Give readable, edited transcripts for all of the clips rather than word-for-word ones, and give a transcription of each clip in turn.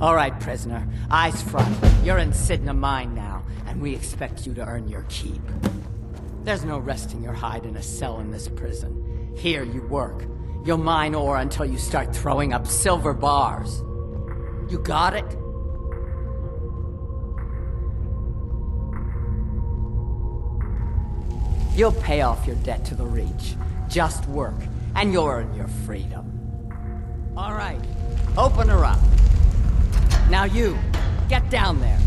All right, prisoner. Eyes front. You're in Sidna Mine now, and we expect you to earn your keep. There's no resting your hide in a cell in this prison. Here you work. You'll mine ore until you start throwing up silver bars. You got it? You'll pay off your debt to the Reach. Just work, and you'll earn your freedom. All right, open her up. Now you, get down there.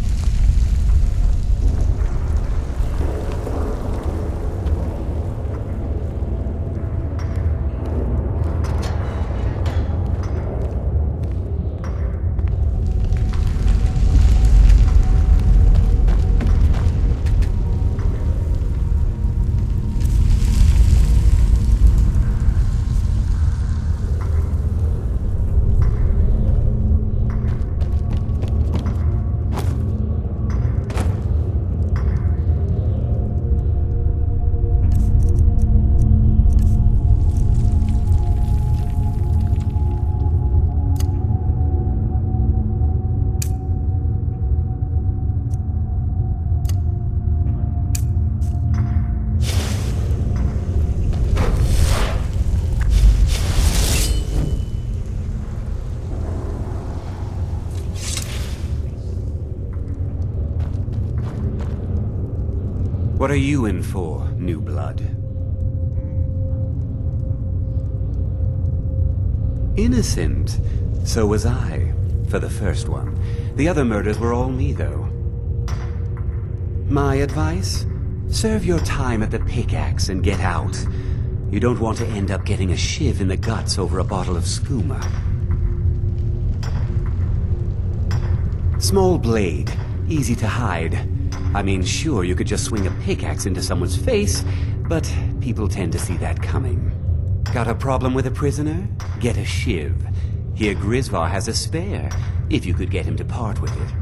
What are you in for, new blood? Innocent. So was I, for the first one. The other murders were all me, though. My advice? Serve your time at the pickaxe and get out. You don't want to end up getting a shiv in the guts over a bottle of skooma. Small blade, easy to hide. I mean, sure, you could just swing a pickaxe into someone's face, but people tend to see that coming. Got a problem with a prisoner? Get a shiv. Here Grisvar has a spare, if you could get him to part with it.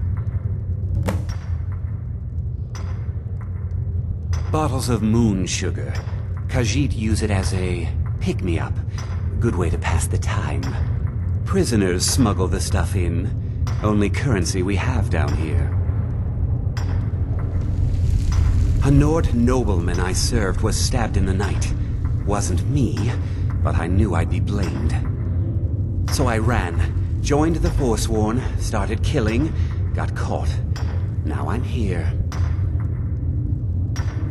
Bottles of moon sugar. Khajiit use it as a pick-me-up. Good way to pass the time. Prisoners smuggle the stuff in. Only currency we have down here. A Nord nobleman I served was stabbed in the night. Wasn't me, but I knew I'd be blamed. So I ran, joined the Forsworn, started killing, got caught. Now I'm here.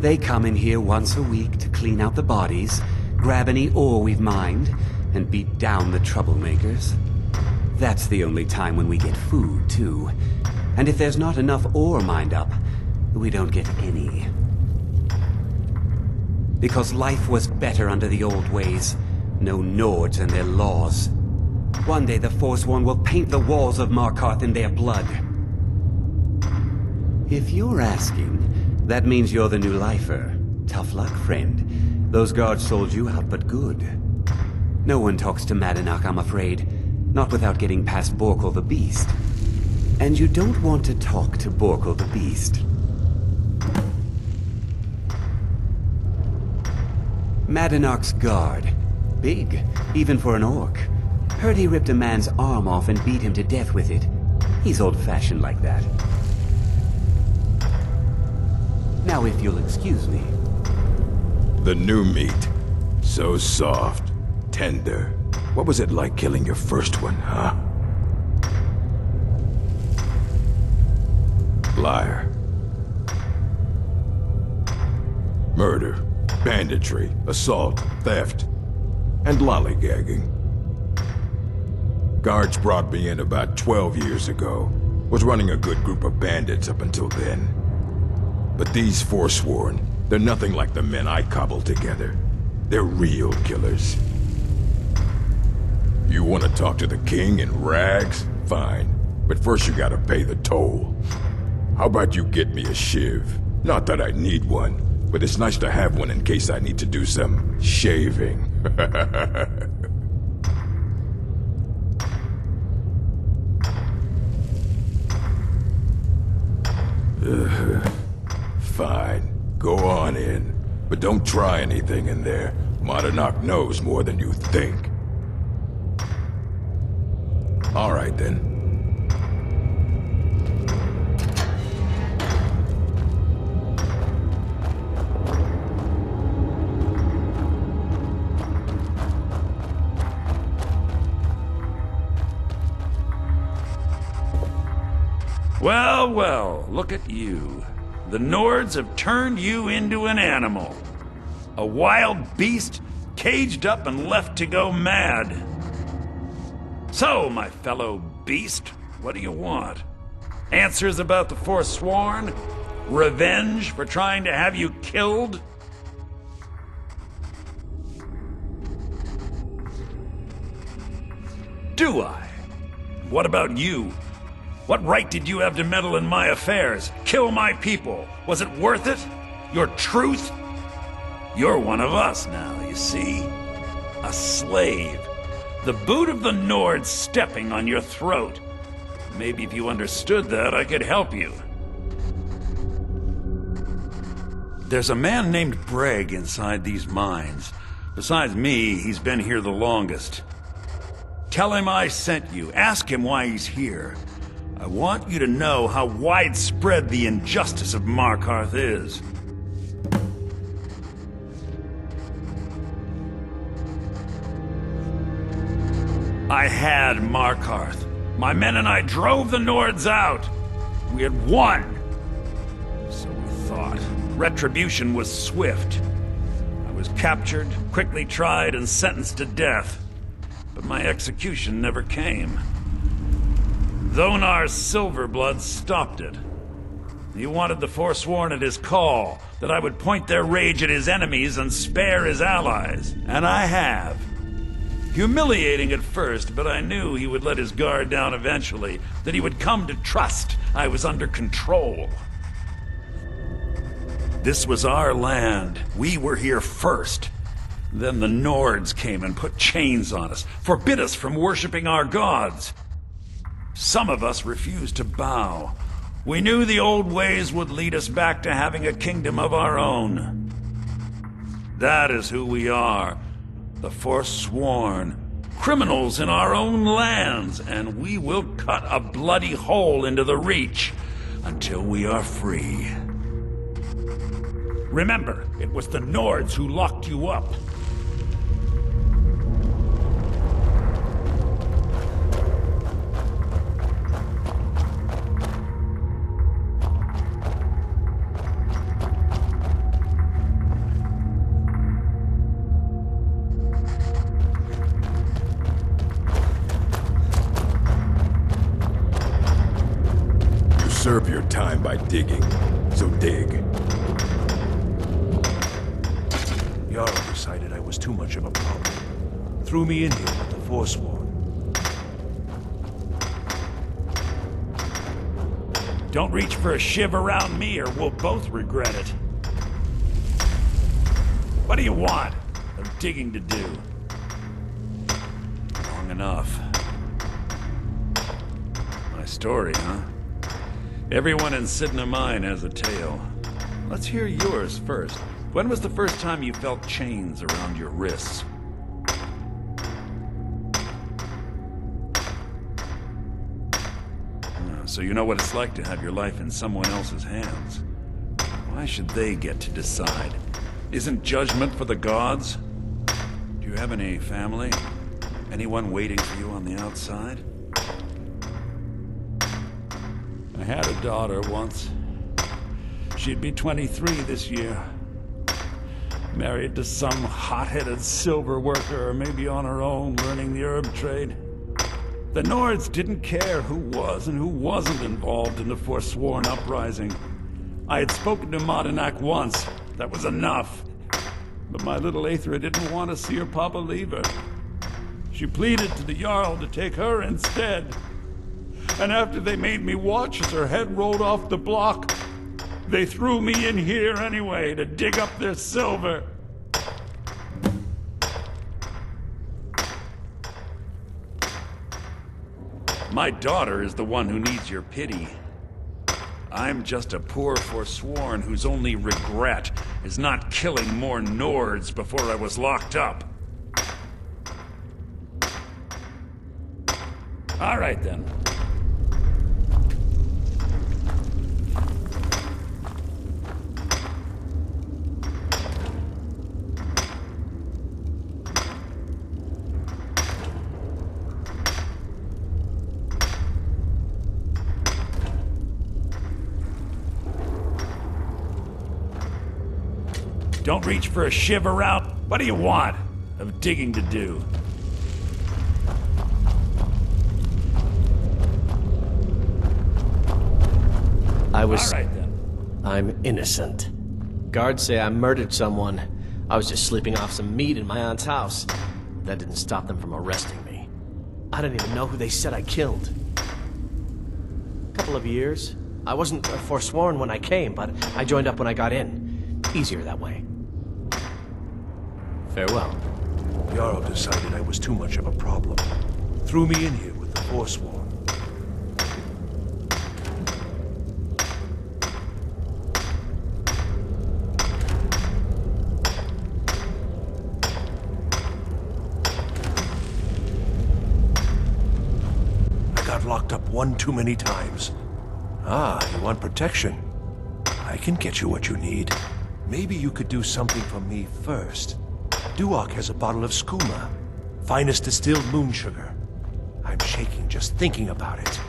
They come in here once a week to clean out the bodies, grab any ore we've mined, and beat down the troublemakers. That's the only time when we get food, too. And if there's not enough ore mined up, we don't get any. Because life was better under the old ways. No Nords and their laws. One day the Forsworn will paint the walls of Markarth in their blood. If you're asking, that means you're the new lifer. Tough luck, friend. Those guards sold you out, but good. No one talks to Madanach, I'm afraid. Not without getting past Borkul the Beast. And you don't want to talk to Borkul the Beast. Madanach's guard. Big, even for an orc. Heard he ripped a man's arm off and beat him to death with it. He's old-fashioned like that. Now if you'll excuse me. The new meat. So soft, tender. What was it like killing your first one, huh? Liar. Murder, banditry, assault, theft, and lollygagging. Guards brought me in about 12 years ago. Was running a good group of bandits up until then. But these Forsworn, they're nothing like the men I cobbled together. They're real killers. You want to talk to the king in rags? Fine. But first you gotta pay the toll. How about you get me a shiv? Not that I need one, but it's nice to have one in case I need to do some shaving. Fine. Go on in. But don't try anything in there. Markarth knows more than you think. All right, then. Well, well, look at you. The Nords have turned you into an animal. A wild beast, caged up and left to go mad. So, my fellow beast, what do you want? Answers about the Forsworn? Revenge for trying to have you killed? Do I? What about you? What right did you have to meddle in my affairs? Kill my people? Was it worth it? Your truth? You're one of us now, you see. A slave. The boot of the Nords stepping on your throat. Maybe if you understood that, I could help you. There's a man named Breg inside these mines. Besides me, he's been here the longest. Tell him I sent you. Ask him why he's here. I want you to know how widespread the injustice of Markarth is. I had Markarth. My men and I drove the Nords out. We had won. So we thought. Retribution was swift. I was captured, quickly tried, and sentenced to death. But my execution never came. Dhonar's Silverblood stopped it. He wanted the Forsworn at his call, that I would point their rage at his enemies and spare his allies. And I have. Humiliating at first, but I knew he would let his guard down eventually, that he would come to trust I was under control. This was our land. We were here first. Then the Nords came and put chains on us, forbid us from worshipping our gods. Some of us refused to bow. We knew the old ways would lead us back to having a kingdom of our own. That is who we are. The Forsworn. Criminals in our own lands, and we will cut a bloody hole into the Reach until we are free. Remember, it was the Nords who locked you up. Serve your time by digging, so dig. Jarl decided I was too much of a problem. Threw me in here with the Forsworn. Don't reach for a shiv around me or we'll both regret it. What do you want? Of digging to do. Long enough. My story, huh? Everyone in Sidna Mine has a tale. Let's hear yours first. When was the first time you felt chains around your wrists? So you know what it's like to have your life in someone else's hands. Why should they get to decide? Isn't judgment for the gods? Do you have any family? Anyone waiting for you on the outside? I had a daughter once. She'd be 23 this year. Married to some hot-headed silver worker, or maybe on her own, learning the herb trade. The Nords didn't care who was and who wasn't involved in the Forsworn uprising. I had spoken to Markarth once. That was enough. But my little Aethra didn't want to see her papa leave her. She pleaded to the Jarl to take her instead. And after they made me watch as her head rolled off the block, they threw me in here anyway to dig up their silver. My daughter is the one who needs your pity. I'm just a poor forsworn whose only regret is not killing more Nords before I was locked up. All right, then. Don't reach for a shiv around. What do you want? I've digging to do. I was... All right, then. I'm innocent. Guards say I murdered someone. I was just sleeping off some meat in my aunt's house. That didn't stop them from arresting me. I don't even know who they said I killed. Couple of years. I wasn't forsworn when I came, but I joined up when I got in. Easier that way. Farewell. Jarl decided I was too much of a problem. Threw me in here with the Forsworn. I got locked up one too many times. Ah, you want protection? I can get you what you need. Maybe you could do something for me first. Duok has a bottle of skooma, finest distilled moon sugar. I'm shaking just thinking about it.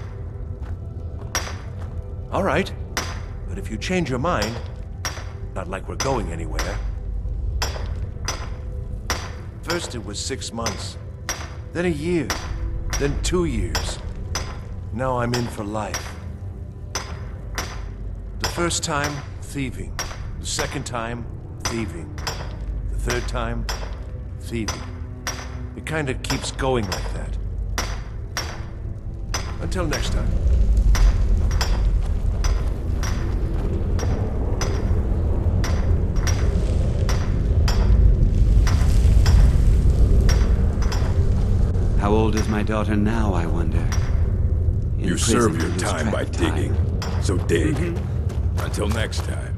All right, but if you change your mind, not like we're going anywhere. First it was 6 months, then a year, then 2 years. Now I'm in for life. The first time, thieving. The second time, thieving. The third time, thieving. It kinda keeps going like that. Until next time. How old is my daughter now, I wonder? In You prison, serve your lose time track by of time. digging. So dig. Until next time.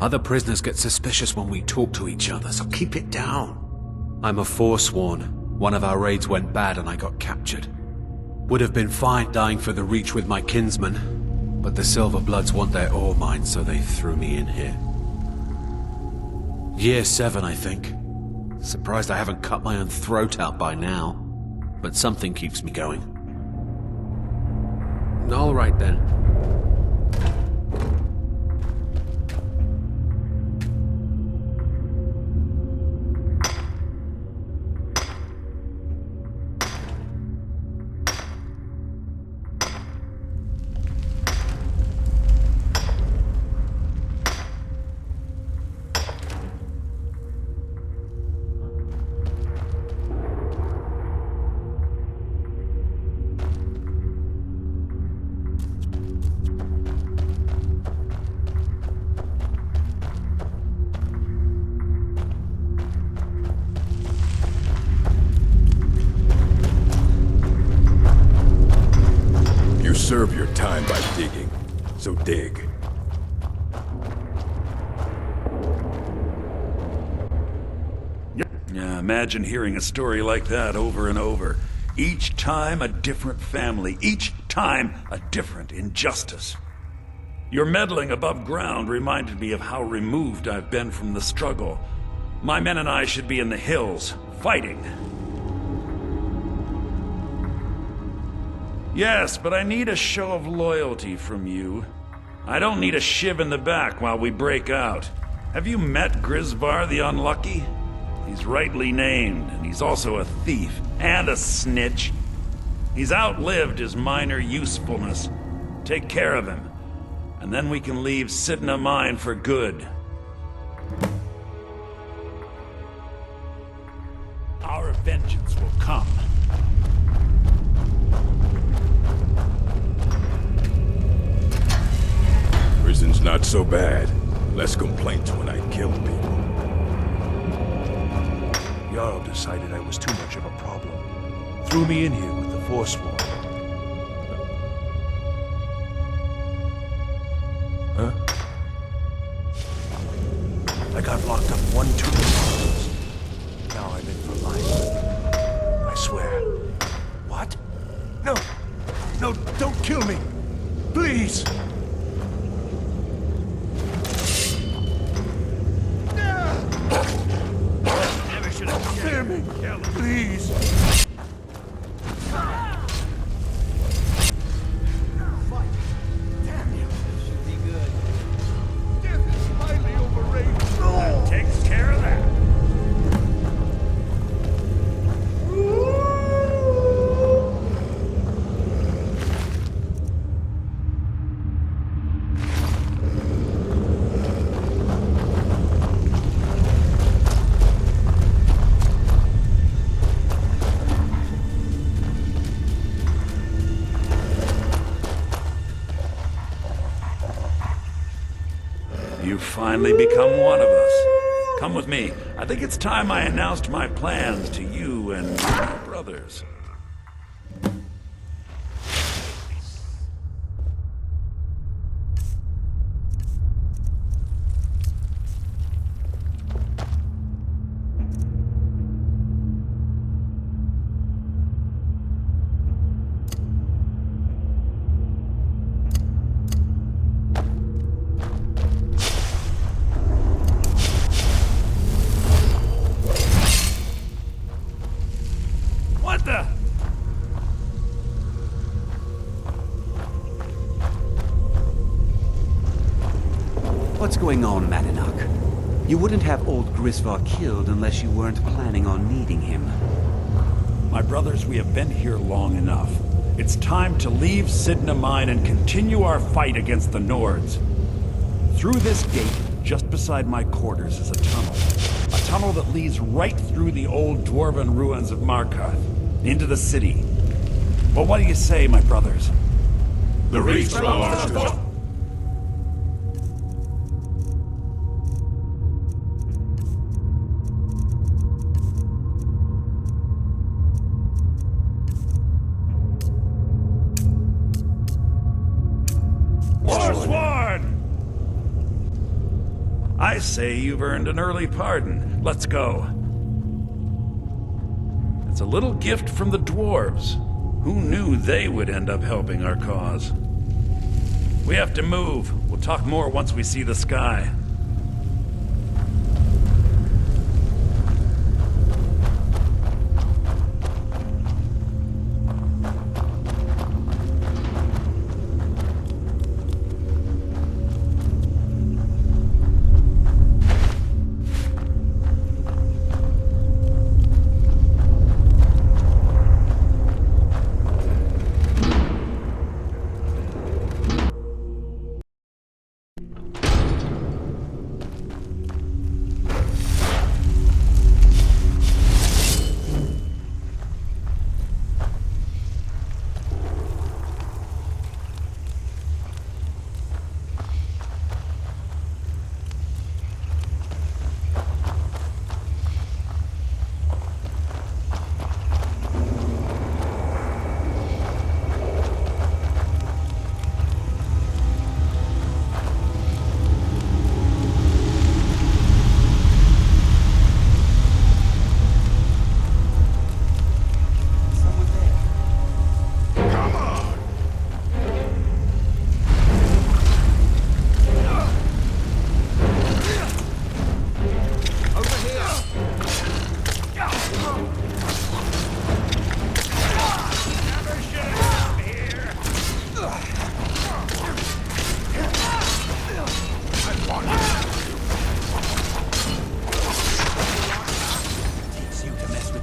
Other prisoners get suspicious when we talk to each other, so keep it down. I'm a Forsworn. One of our raids went bad and I got captured. Would have been fine dying for the Reach with my kinsmen, but the Silver Bloods want their ore mine, so they threw me in here. Year 7, I think. Surprised I haven't cut my own throat out by now, but something keeps me going. All right then. Serve your time by digging. So dig. Yeah, imagine hearing a story like that over and over. Each time a different family, each time a different injustice. Your meddling above ground reminded me of how removed I've been from the struggle. My men and I should be in the hills, fighting. Yes, but I need a show of loyalty from you. I don't need a shiv in the back while we break out. Have you met Grisvar the Unlucky? He's rightly named, and he's also a thief and a snitch. He's outlived his minor usefulness. Take care of him, and then we can leave Sidna Mine for good. Our vengeance will come. Prison's not so bad. Less complaints when I kill people. Jarl decided I was too much of a problem. Threw me in here with the Forsworn. Huh? I got locked up one too many times. Now I'm in for life. I swear. What? No! No, don't kill me! Please! Spare me! Please! Damn you. Should be good. Death is highly overrated. That takes care of that. You've finally become one of us. Come with me. I think it's time I announced my plans to you and your brothers. What the? What's going on, Madanach? You wouldn't have old Grisvar killed unless you weren't planning on needing him. My brothers, we have been here long enough. It's time to leave Sidna Mine and continue our fight against the Nords. Through this gate, just beside my quarters, is a tunnel. A tunnel that leads right through the old dwarven ruins of Markarth, into the city. Well, what do you say, my brothers? The Reach belongs to... Forsworn! I say you've earned an early pardon. Let's go. It's a little gift from the dwarves. Who knew they would end up helping our cause? We have to move. We'll talk more once we see the sky.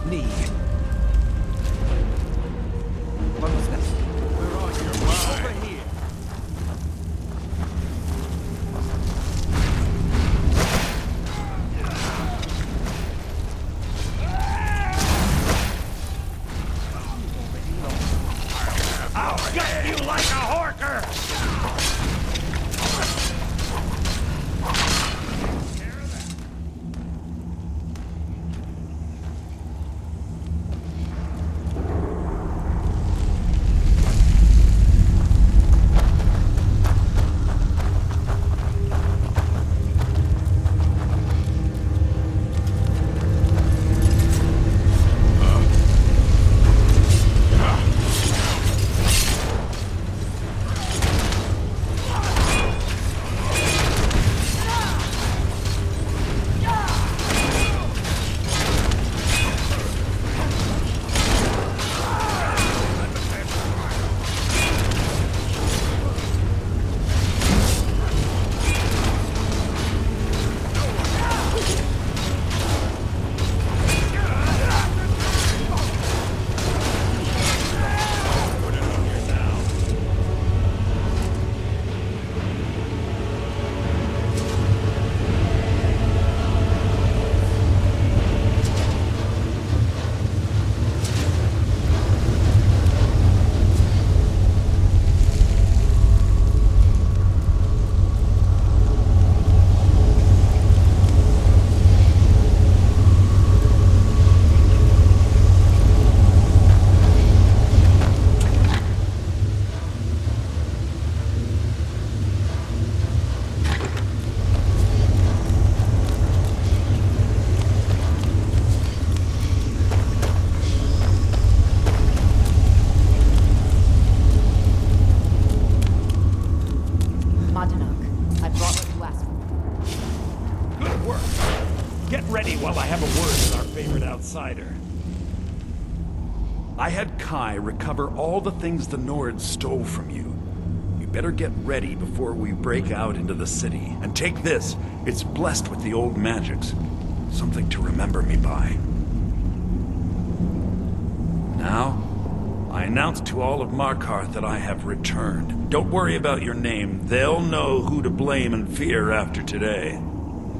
knee. What was that? Where are you? Over here. I'll gut you like a horker! While I have a word with our favorite outsider. I had Kai recover all the things the Nords stole from you. You better get ready before we break out into the city. And take this. It's blessed with the old magics. Something to remember me by. Now, I announce to all of Markarth that I have returned. Don't worry about your name. They'll know who to blame and fear after today.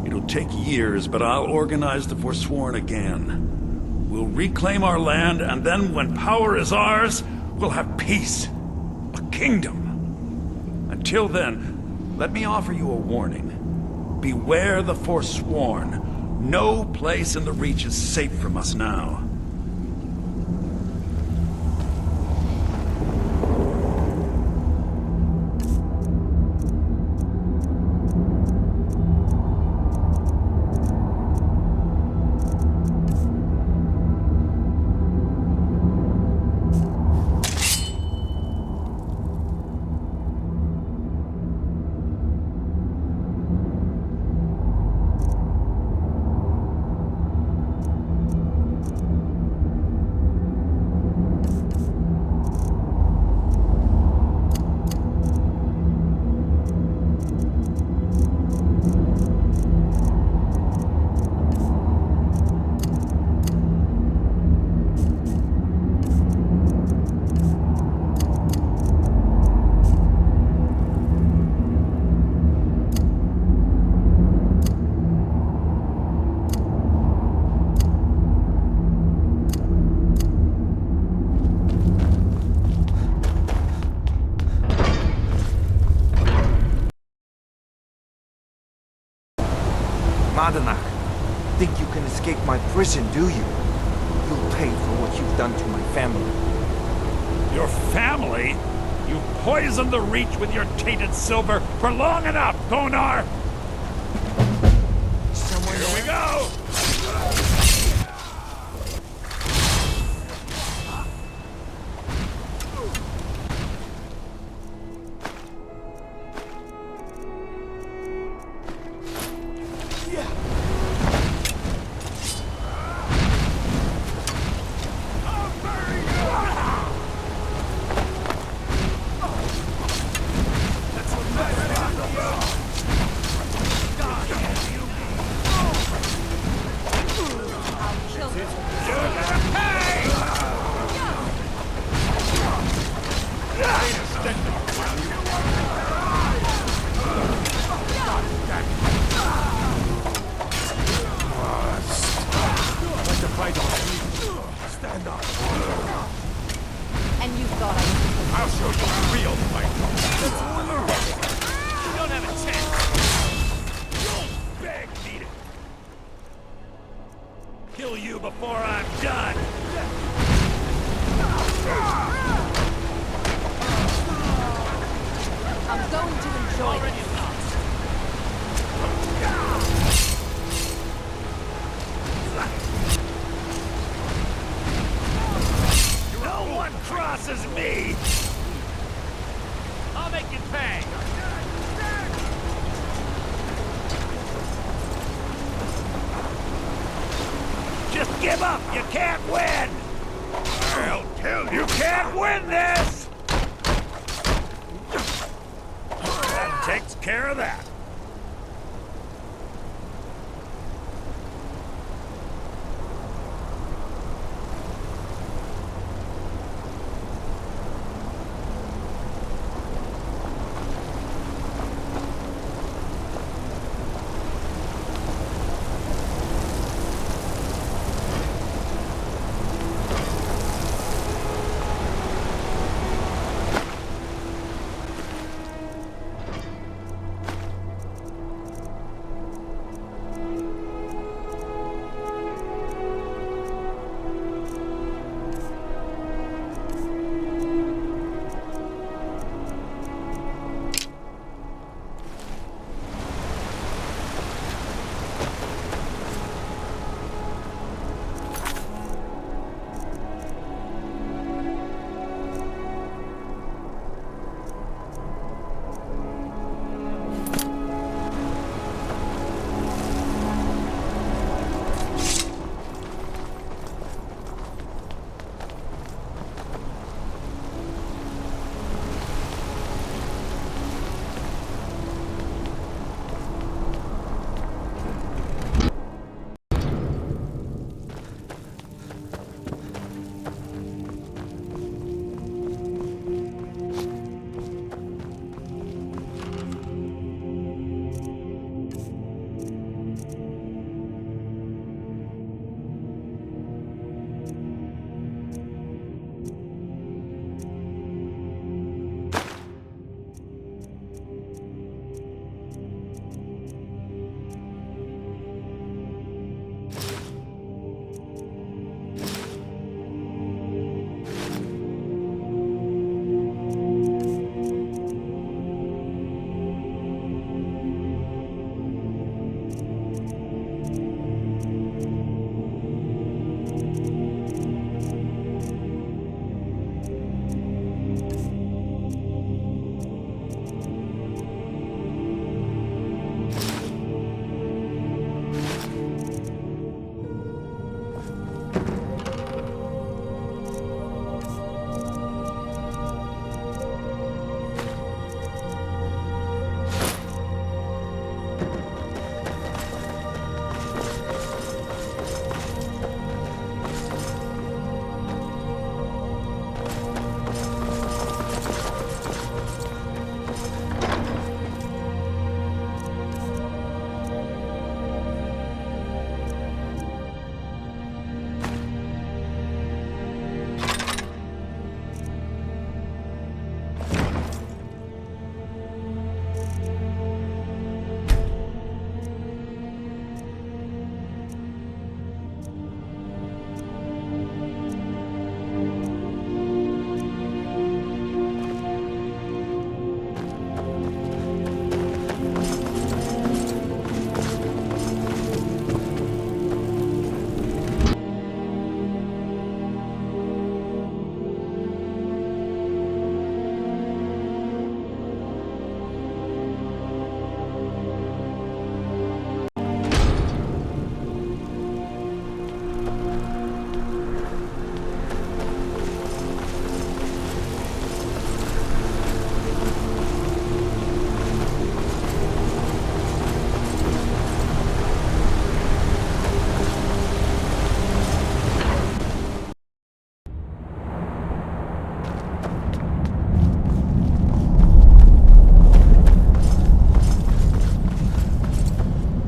It'll take years, but I'll organize the Forsworn again. We'll reclaim our land, and then when power is ours, we'll have peace. A kingdom. Until then, let me offer you a warning. Beware the Forsworn. No place in the Reach is safe from us now. Madanak, think you can escape my prison, do you? You'll pay for what you've done to my family. Your family? You poisoned the Reach with your tainted silver for long enough, Bonar! Here we go! I don't need. Stand up. And you thought I was... I'll show you a real fight. You don't have a chance. You'll beg me to kill you before I'm done. I'm going to enjoy it. No one crosses me! I'll make you pay! Just give up! You can't win! I'll tell you can't win this! That takes care of that.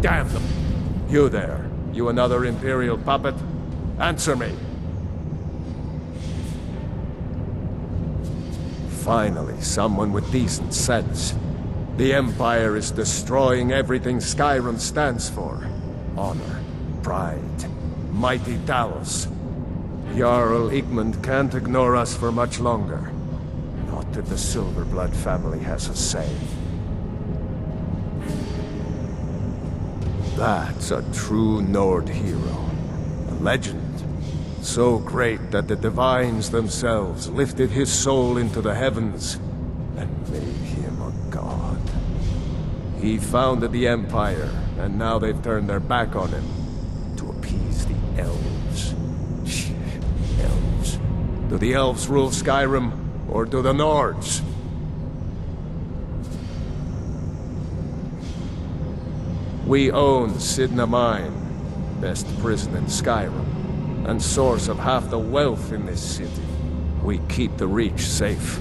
Damn them! You there, you another Imperial puppet? Answer me. Finally, someone with decent sense. The Empire is destroying everything Skyrim stands for. Honor, pride, mighty Talos. Jarl Igmund can't ignore us for much longer. Not if the Silverblood family has a say. That's a true Nord hero. A legend. So great that the Divines themselves lifted his soul into the heavens and made him a god. He founded the Empire, and now they've turned their back on him to appease the elves. Elves. Do the elves rule Skyrim, or do the Nords? We own Sidna Mine, best prison in Skyrim, and source of half the wealth in this city. We keep the Reach safe.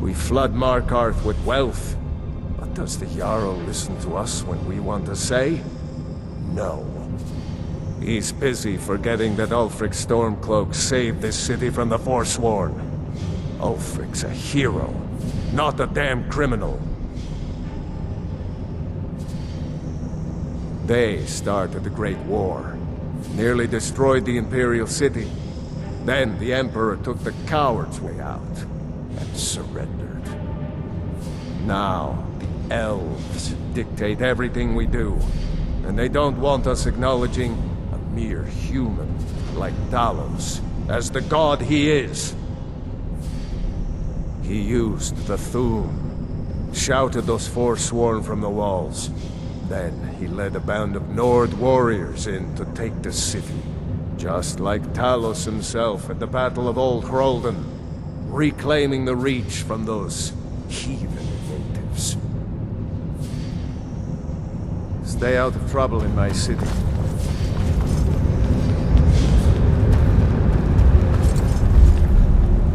We flood Markarth with wealth. But does the Jarl listen to us when we want to say? No. He's busy forgetting that Ulfric Stormcloak saved this city from the Forsworn. Ulfric's a hero, not a damn criminal. They started the Great War, nearly destroyed the Imperial City. Then the Emperor took the coward's way out and surrendered. Now, the elves dictate everything we do, and they don't want us acknowledging a mere human like Talos as the god he is. He used the Thum, shouted those Forsworn from the walls. Then he led a band of Nord warriors in to take the city. Just like Talos himself at the Battle of Old Hroldan, reclaiming the Reach from those heathen natives. Stay out of trouble in my city.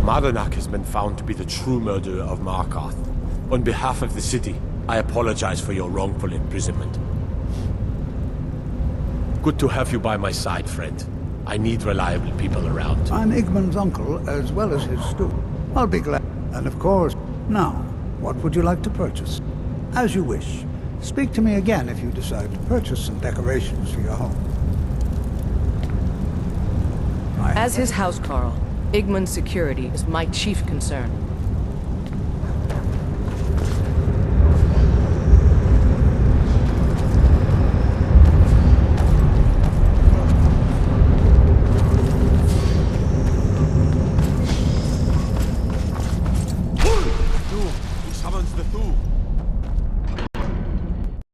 Markarth has been found to be the true murderer of Markarth. On behalf of the city, I apologize for your wrongful imprisonment. Good to have you by my side, friend. I need reliable people around. I'm Igmund's uncle, as well as his steward. I'll be glad. And of course, now, what would you like to purchase? As you wish. Speak to me again if you decide to purchase some decorations for your home. As his housecarl, Igmund's security is my chief concern.